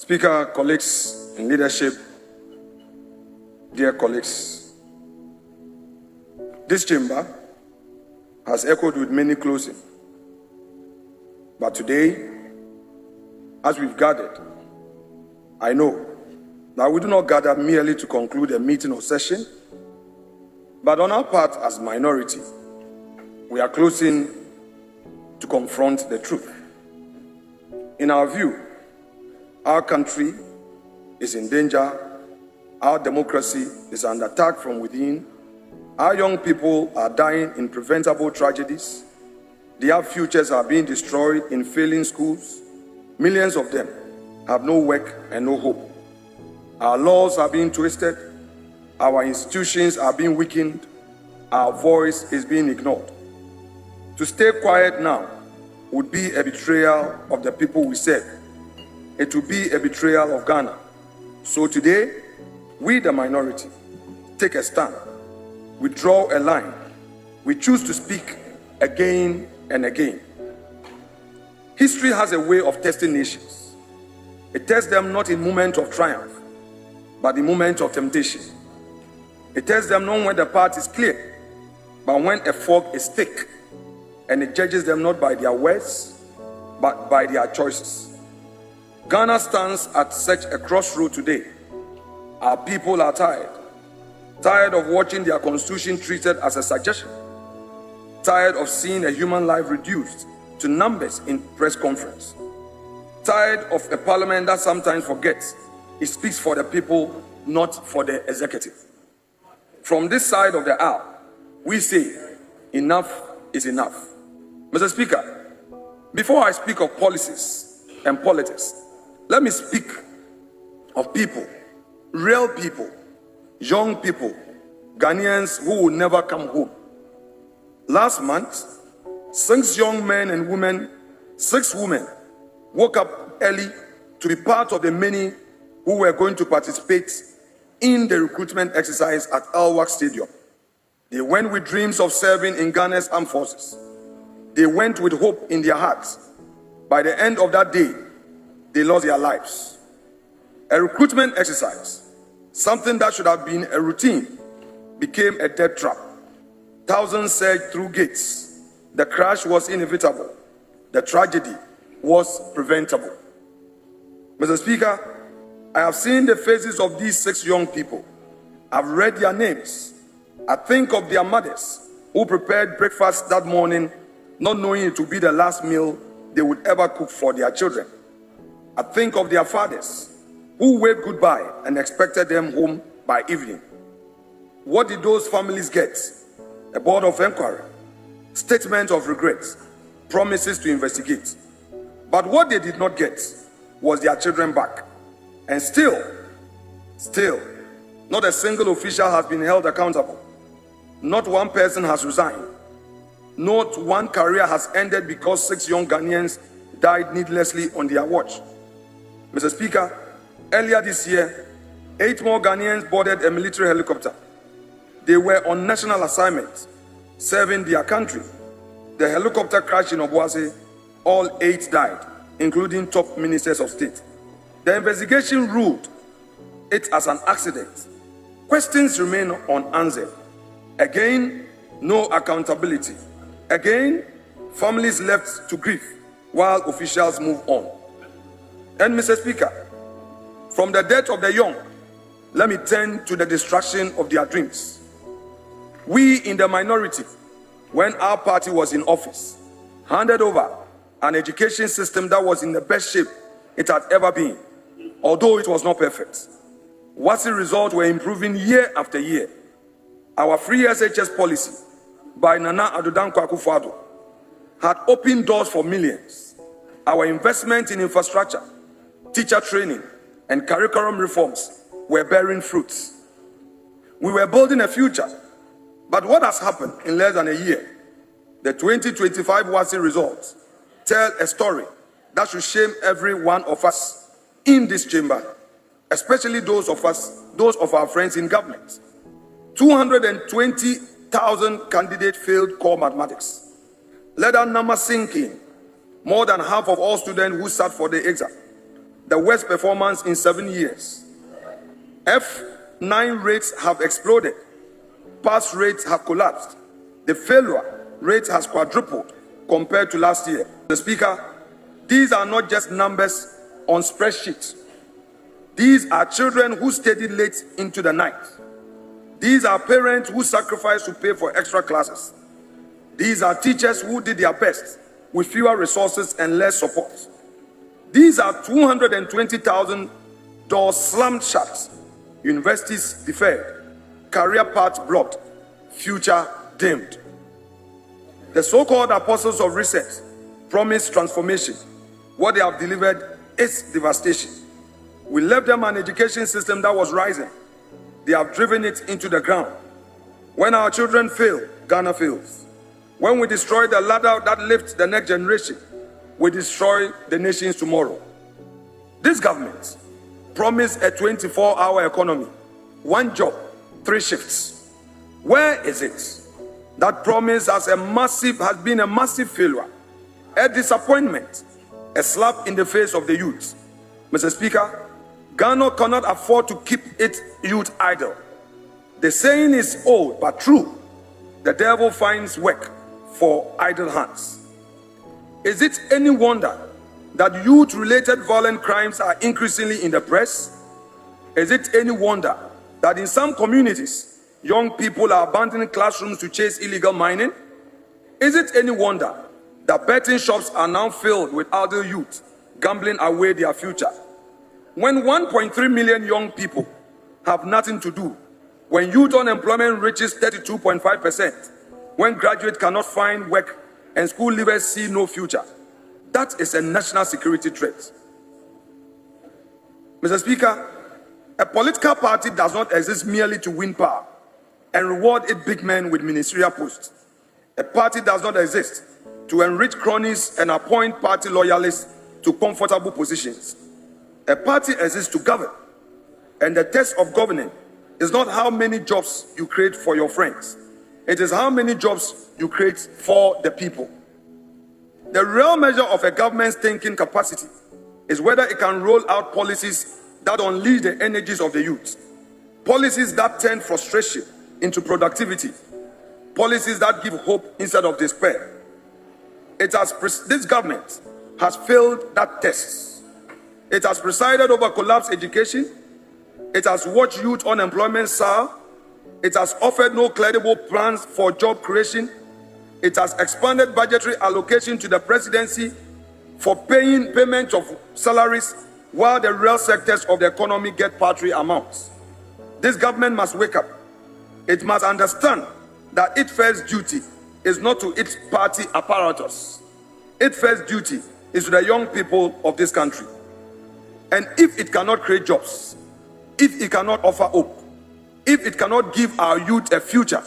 Speaker, colleagues in leadership, dear colleagues, this chamber has echoed with many closing. But today, as we've gathered, I know that we do not gather merely to conclude a meeting or session, but on our part as minority, we are closing to confront the truth. In our view, our country is in danger, our democracy is under attack from within, our young people are dying in preventable tragedies, their futures are being destroyed in failing schools, millions of them have no work and no hope. Our laws are being twisted, our institutions are being weakened, our voice is being ignored. To stay quiet now would be a betrayal of the people we serve. It would be a betrayal of Ghana. So today, we the minority take a stand. We draw a line. We choose to speak again and again. History has a way of testing nations. It tests them not in moments of triumph, but in moments of temptation. It tests them not when the path is clear, but when a fog is thick, and it judges them not by their words, but by their choices. Ghana stands at such a crossroad today. Our people are tired of watching their constitution treated as a suggestion, tired of seeing a human life reduced to numbers in press conference, tired of a parliament that sometimes forgets it speaks for the people, not for the executive. From this side of the aisle, we say enough is enough. Mr. Speaker, before I speak of policies and politics, let me speak of people, real people, young people, Ghanaians who will never come home. Last month, 6 young men and women, 6 women, woke up early to be part of the many who were going to participate in the recruitment exercise at Al-Waq Stadium. They went with dreams of serving in Ghana's armed forces. They went with hope in their hearts. By the end of that day, they lost their lives. A recruitment exercise, something that should have been a routine, became a death trap. Thousands surged through gates. The crash was inevitable. The tragedy was preventable. Mr. Speaker, I have seen the faces of these 6 young people. I've read their names. I think of their mothers who prepared breakfast that morning, not knowing it would be the last meal they would ever cook for their children. I think of their fathers who waved goodbye and expected them home by evening. What did those families get? A board of inquiry, statement of regret, promises to investigate. But what they did not get was their children back. And still, not a single official has been held accountable. Not one person has resigned. Not one career has ended because 6 young Ghanaians died needlessly on their watch. Mr. Speaker, earlier this year, 8 more Ghanaians boarded a military helicopter. They were on national assignment, serving their country. The helicopter crashed in Obuasi. All 8 died, including top ministers of state. The investigation ruled it as an accident. Questions remain unanswered. Again, no accountability. Again, families left to grieve while officials move on. And Mr. Speaker, from the death of the young, let me turn to the destruction of their dreams. We in the minority, when our party was in office, handed over an education system that was in the best shape it had ever been, although it was not perfect. What's the result? We're improving year after year. Our free SHS policy by Nana Addo Dankwa Akufo-Addo had opened doors for millions. Our investment in infrastructure, teacher training, and curriculum reforms were bearing fruits. We were building a future. But what has happened in less than a year? The 2025 WASI results tell a story that should shame every one of us in this chamber, especially those of our friends in government. 220,000 candidates failed core mathematics. Let that number sink in. More than half of all students who sat for the exam the worst performance in 7 years. F9 rates have exploded. Pass rates have collapsed. The failure rate has quadrupled compared to last year. The Speaker, these are not just numbers on spreadsheets. These are children who studied late into the night. These are parents who sacrificed to pay for extra classes. These are teachers who did their best with fewer resources and less support. These are 220,000 doors slammed shut, universities deferred, career paths blocked, future dimmed. The so-called apostles of research promised transformation. What they have delivered is devastation. We left them an education system that was rising. They have driven it into the ground. When our children fail, Ghana fails. When we destroy the ladder that lifts the next generation, we destroy the nation's tomorrow. This government promised a 24-hour economy, 1 job, 3 shifts. Where is it? That promise has been a massive failure, a disappointment, a slap in the face of the youth. Mr. Speaker, Ghana cannot afford to keep its youth idle. The saying is old but true. The devil finds work for idle hands. Is it any wonder that youth-related violent crimes are increasingly in the press? Is it any wonder that in some communities, young people are abandoning classrooms to chase illegal mining? Is it any wonder that betting shops are now filled with adult youth gambling away their future? When 1.3 million young people have nothing to do, when youth unemployment reaches 32.5%, when graduates cannot find work and school leavers see no future, that is a national security threat. Mr. Speaker, a political party does not exist merely to win power and reward its big men with ministerial posts. A party does not exist to enrich cronies and appoint party loyalists to comfortable positions. A party exists to govern, and the test of governing is not how many jobs you create for your friends. It is how many jobs you create for the people. The real measure of a government's thinking capacity is whether it can roll out policies that unleash the energies of the youth, policies that turn frustration into productivity, policies that give hope instead of despair. This government has failed that test. It has presided over collapsed education. It has watched youth unemployment soar. It has offered no credible plans for job creation. It has expanded budgetary allocation to the presidency for payment of salaries, while the real sectors of the economy get paltry amounts. This government must wake up. It must understand that its first duty is not to its party apparatus. Its first duty is to the young people of this country. And if it cannot create jobs, if it cannot offer hope, if it cannot give our youth a future,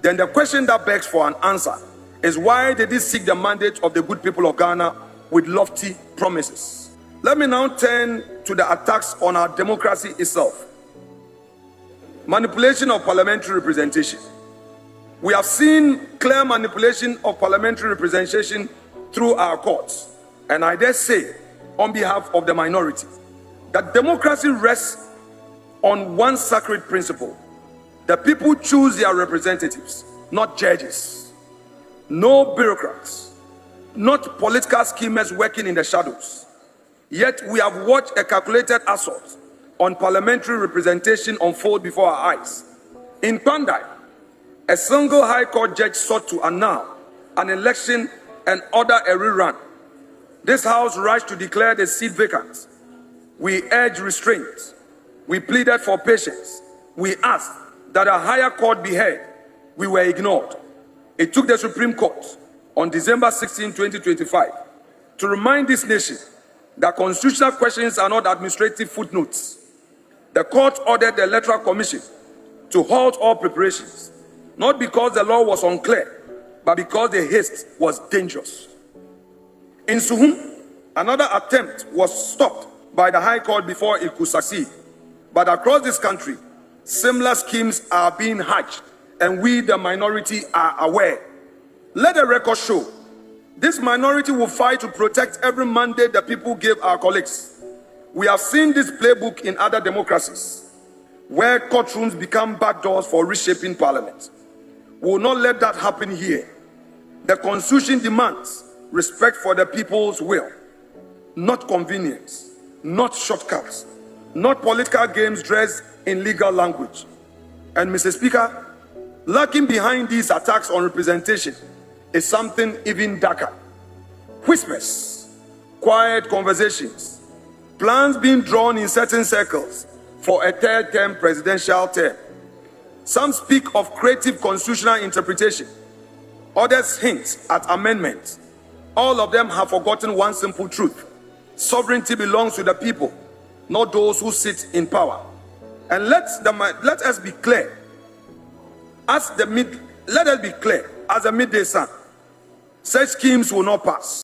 then the question that begs for an answer is, why did it seek the mandate of the good people of Ghana with lofty promises? Let me now turn to the attacks on our democracy itself. Manipulation of parliamentary representation. We have seen clear manipulation of parliamentary representation through our courts. And I dare say, on behalf of the minority, that democracy rests on one sacred principle. The people choose their representatives, not judges. No bureaucrats, not political schemers working in the shadows. Yet we have watched a calculated assault on parliamentary representation unfold before our eyes. In Pandai, a single High Court judge sought to annul an election and order a rerun. This House rushed to declare the seat vacant. We urged restraint. We pleaded for patience. We asked that a higher court be heard. We were ignored. It took the Supreme Court on December 16, 2025 to remind this nation that constitutional questions are not administrative footnotes. The court ordered the Electoral Commission to halt all preparations, not because the law was unclear, but because the haste was dangerous. In Suhum, another attempt was stopped by the High Court before it could succeed. But across this country, similar schemes are being hatched, and we, the minority, are aware. Let the record show, this minority will fight to protect every mandate the people give our colleagues. We have seen this playbook in other democracies, where courtrooms become backdoors for reshaping parliament. We will not let that happen here. The Constitution demands respect for the people's will, not convenience, not shortcuts, not political games dressed in legal language. And Mr. Speaker, lurking behind these attacks on representation is something even darker. Whispers, quiet conversations, plans being drawn in certain circles for a third-term presidential term. Some speak of creative constitutional interpretation. Others hint at amendments. All of them have forgotten one simple truth. Sovereignty belongs to the people, not those who sit in power. And let us be clear. Let us be clear as the midday sun. Such schemes will not pass.